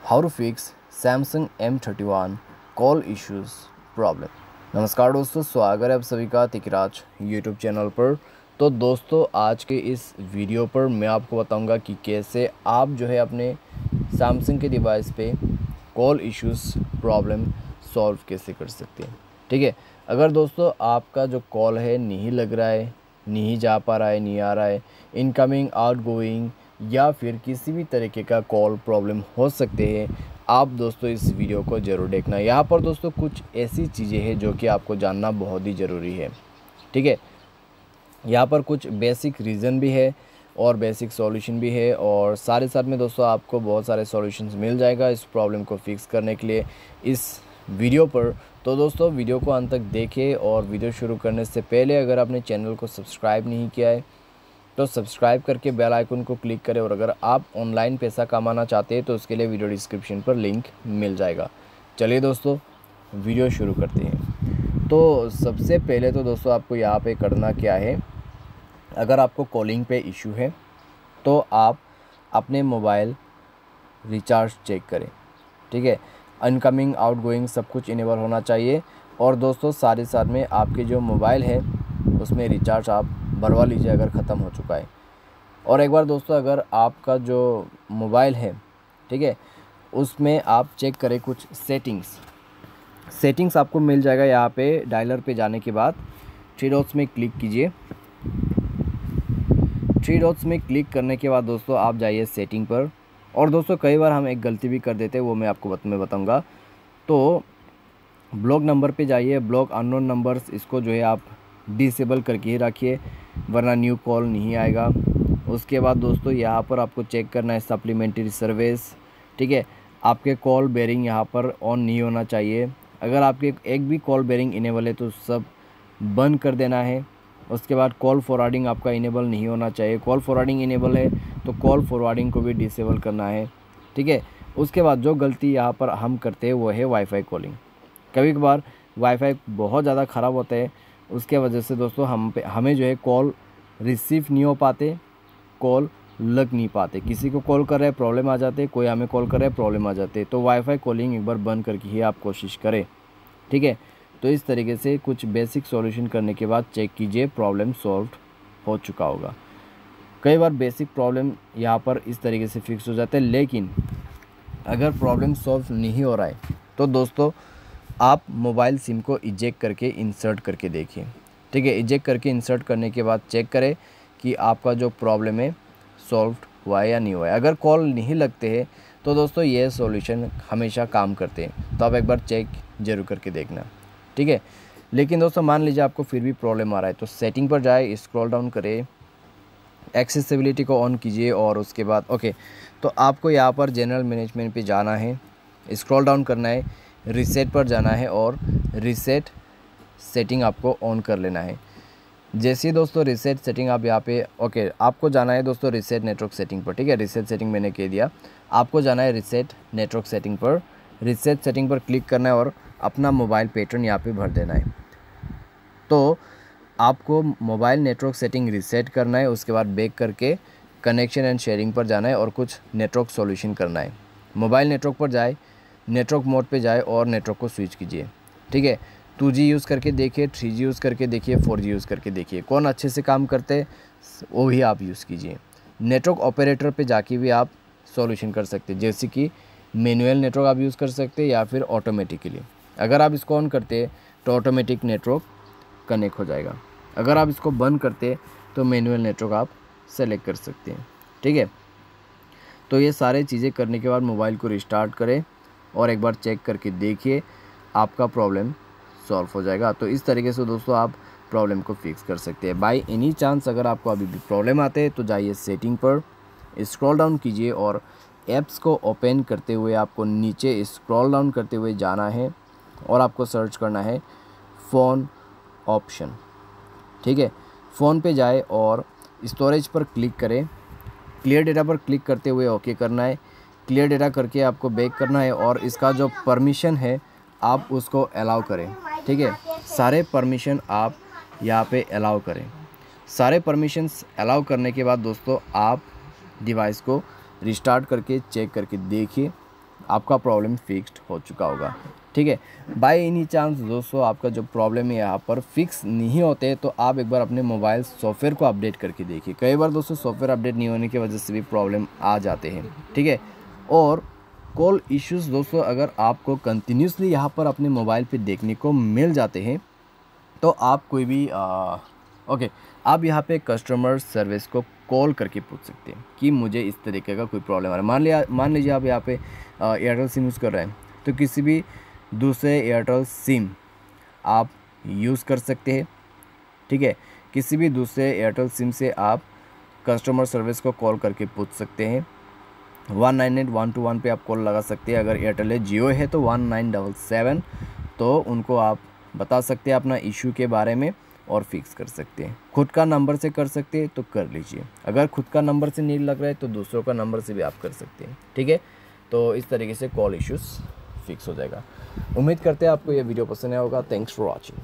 How to fix Samsung M31 call issues problem. नमस्कार दोस्तों, स्वागत है आप सभी का तिकराज यूट्यूब चैनल पर। तो दोस्तों, आज के इस वीडियो पर मैं आपको बताऊंगा कि कैसे आप जो है अपने सैमसंग के डिवाइस पे कॉल इश्यूज़ प्रॉब्लम सॉल्व कैसे कर सकते हैं। ठीक है, अगर दोस्तों आपका जो कॉल है नहीं लग रहा है, नहीं जा पा रहा है, नहीं आ रहा है, इनकमिंग आउटगोइंग या फिर किसी भी तरीके का कॉल प्रॉब्लम हो सकते हैं, आप दोस्तों इस वीडियो को ज़रूर देखना। यहाँ पर दोस्तों कुछ ऐसी चीज़ें हैं जो कि आपको जानना बहुत ही ज़रूरी है। ठीक है, यहाँ पर कुछ बेसिक रीज़न भी है और बेसिक सॉल्यूशन भी है, और साथ में दोस्तों आपको बहुत सारे सॉल्यूशंस मिल जाएगा इस प्रॉब्लम को फिक्स करने के लिए इस वीडियो पर। तो दोस्तों वीडियो को अंत तक देखें, और वीडियो शुरू करने से पहले अगर आपने चैनल को सब्सक्राइब नहीं किया है तो सब्सक्राइब करके बेल आइकन को क्लिक करें, और अगर आप ऑनलाइन पैसा कमाना चाहते हैं तो उसके लिए वीडियो डिस्क्रिप्शन पर लिंक मिल जाएगा। चलिए दोस्तों वीडियो शुरू करते हैं। तो सबसे पहले तो दोस्तों आपको यहाँ पे करना क्या है, अगर आपको कॉलिंग पे इशू है तो आप अपने मोबाइल रिचार्ज चेक करें। ठीक है, इनकमिंग आउटगोइंग सब कुछ इनेबल होना चाहिए, और दोस्तों साथ में आपके जो मोबाइल है उसमें रिचार्ज आप भरवा लीजिए अगर ख़त्म हो चुका है। और एक बार दोस्तों अगर आपका जो मोबाइल है, ठीक है, उसमें आप चेक करें कुछ सेटिंग्स आपको मिल जाएगा। यहाँ पे डायलर पे जाने के बाद थ्री डॉट्स में क्लिक कीजिए। थ्री डॉट्स में क्लिक करने के बाद दोस्तों आप जाइए सेटिंग पर। और दोस्तों कई बार हम एक गलती भी कर देते हैं, वो मैं आपको बताऊँगा। तो ब्लॉक नंबर पे जाइए, ब्लॉक अननोन नंबर्स, इसको जो है आप डिसेबल करके ही रखिए, वरना न्यू कॉल नहीं आएगा। उसके बाद दोस्तों यहाँ पर आपको चेक करना है सप्लीमेंट्री सर्विस। ठीक है, आपके कॉल बेरिंग यहाँ पर ऑन नहीं होना चाहिए। अगर आपके एक भी कॉल बेरिंग इनेबल है तो सब बंद कर देना है। उसके बाद कॉल फॉरवर्डिंग आपका इनेबल नहीं होना चाहिए। कॉल फॉरवर्डिंग इनेबल है तो कॉल फॉरवर्डिंग को भी डिसेबल करना है। ठीक है, उसके बाद जो गलती यहाँ पर हम करते हैं वो है वाईफाई कॉलिंग। कभी कभार वाईफाई बहुत ज़्यादा ख़राब होता है, उसके वजह से दोस्तों हमें जो है कॉल रिसीव नहीं हो पाते, कॉल लग नहीं पाते। किसी को कॉल कर रहे हैं प्रॉब्लम आ जाते, कोई हमें कॉल कर रहा है प्रॉब्लम आ जाते। तो वाईफाई कॉलिंग एक बार बंद करके ही आप कोशिश करें। ठीक है, तो इस तरीके से कुछ बेसिक सॉल्यूशन करने के बाद चेक कीजिए प्रॉब्लम सॉल्व हो चुका होगा। कई बार बेसिक प्रॉब्लम यहाँ पर इस तरीके से फिक्स हो जाते हैं, लेकिन अगर प्रॉब्लम सॉल्व नहीं हो रहा है तो दोस्तों आप मोबाइल सिम को इजेक्ट करके इंसर्ट करके देखिए। ठीक है, इजेक्ट करके इंसर्ट करने के बाद चेक करें कि आपका जो प्रॉब्लम है सॉल्व हुआ है या नहीं हुआ है। अगर कॉल नहीं लगते हैं तो दोस्तों ये सॉल्यूशन हमेशा काम करते हैं, तो आप एक बार चेक ज़रूर करके देखना। ठीक है, लेकिन दोस्तों मान लीजिए आपको फिर भी प्रॉब्लम आ रहा है तो सेटिंग पर जाए, स्क्रॉल डाउन करें, एक्सेसिबिलिटी को ऑन कीजिए, और उसके बाद ओके, तो आपको यहाँ पर जनरल मैनेजमेंट पे जाना है, स्क्रॉल डाउन करना है, रीसेट पर जाना है, और रीसेट सेटिंग आपको ऑन कर लेना है। जैसे ही दोस्तों रीसेट सेटिंग आप यहाँ पे ओके, आपको जाना है दोस्तों रीसेट नेटवर्क सेटिंग पर। ठीक है, रीसेट सेटिंग मैंने कह दिया, आपको जाना है रीसेट नेटवर्क सेटिंग पर। रीसेट सेटिंग पर क्लिक करना है और अपना मोबाइल पैटर्न यहाँ पे भर देना है। तो आपको मोबाइल नेटवर्क सेटिंग रीसेट करना है, उसके बाद बैक करके कनेक्शन एंड शेयरिंग पर जाना है और कुछ नेटवर्क सॉल्यूशन करना है। मोबाइल नेटवर्क पर जाए, नेटवर्क मोड पे जाए और नेटवर्क को स्विच कीजिए। ठीक है, 2G यूज़ करके देखिए, 3G यूज़ करके देखिए, 4G यूज़ करके देखिए, कौन अच्छे से काम करते वो ही आप यूज़ कीजिए। नेटवर्क ऑपरेटर पे जाके भी आप सॉल्यूशन कर सकते हैं, जैसे कि मैनुअल नेटवर्क आप यूज़ कर सकते हैं या फिर ऑटोमेटिकली। अगर आप इसको ऑन करते हैं तो ऑटोमेटिक नेटवर्क कनेक्ट हो जाएगा, अगर आप इसको बंद करते तो मैनुअल नेटवर्क आप सेलेक्ट कर सकते हैं। ठीक है, तो ये सारे चीज़ें करने के बाद मोबाइल को रिस्टार्ट करें और एक बार चेक करके देखिए, आपका प्रॉब्लम सॉल्व हो जाएगा। तो इस तरीके से दोस्तों आप प्रॉब्लम को फिक्स कर सकते हैं। बाय एनी चांस अगर आपको अभी भी प्रॉब्लम आते हैं तो जाइए सेटिंग पर, स्क्रॉल डाउन कीजिए, और ऐप्स को ओपन करते हुए आपको नीचे स्क्रॉल डाउन करते हुए जाना है और आपको सर्च करना है फ़ोन ऑप्शन। ठीक है, फ़ोन पे जाए और स्टोरेज पर क्लिक करें, क्लियर डेटा पर क्लिक करते हुए ओके करना है। क्लियर डेटा करके आपको बैक करना है और इसका जो परमिशन है आप उसको अलाउ करें। ठीक है, सारे परमिशन आप यहाँ पे अलाउ करें। सारे परमिशंस अलाउ करने के बाद दोस्तों आप डिवाइस को रिस्टार्ट करके चेक करके देखिए, आपका प्रॉब्लम फिक्स्ड हो चुका होगा। ठीक है, बाय एनी चांस दोस्तों आपका जो प्रॉब्लम है यहाँ पर फिक्स नहीं होते तो आप एक बार अपने मोबाइल सॉफ्टवेयर को अपडेट करके देखिए। कई बार दोस्तों सॉफ्टवेयर अपडेट नहीं होने की वजह से भी प्रॉब्लम आ जाते हैं। ठीक है, और कॉल इश्यूज़ दोस्तों अगर आपको कंटिन्यूसली यहाँ पर अपने मोबाइल पे देखने को मिल जाते हैं तो आप कोई भी आप यहाँ पे कस्टमर सर्विस को कॉल करके पूछ सकते हैं कि मुझे इस तरीके का कोई प्रॉब्लम आ रहा है। मान लीजिए आप यहाँ पे एयरटेल सिम यूज़ कर रहे हैं तो किसी भी दूसरे एयरटेल सिम आप यूज़ कर सकते हैं। ठीक है, किसी भी दूसरे एयरटेल सिम से आप कस्टमर सर्विस को कॉल करके पूछ सकते हैं। 198-121 पे आप कॉल लगा सकते हैं। अगर एयरटेल है, जियो है तो 1977 तो उनको आप बता सकते हैं अपना इशू के बारे में और फिक्स कर सकते हैं। खुद का नंबर से कर सकते हैं तो कर लीजिए, अगर खुद का नंबर से नहीं लग रहा है तो दूसरों का नंबर से भी आप कर सकते हैं। ठीक है, तो इस तरीके से कॉल इश्यूज़ फिक्स हो जाएगा। उम्मीद करते हैं आपको ये वीडियो पसंद आया होगा। Thanks for watching.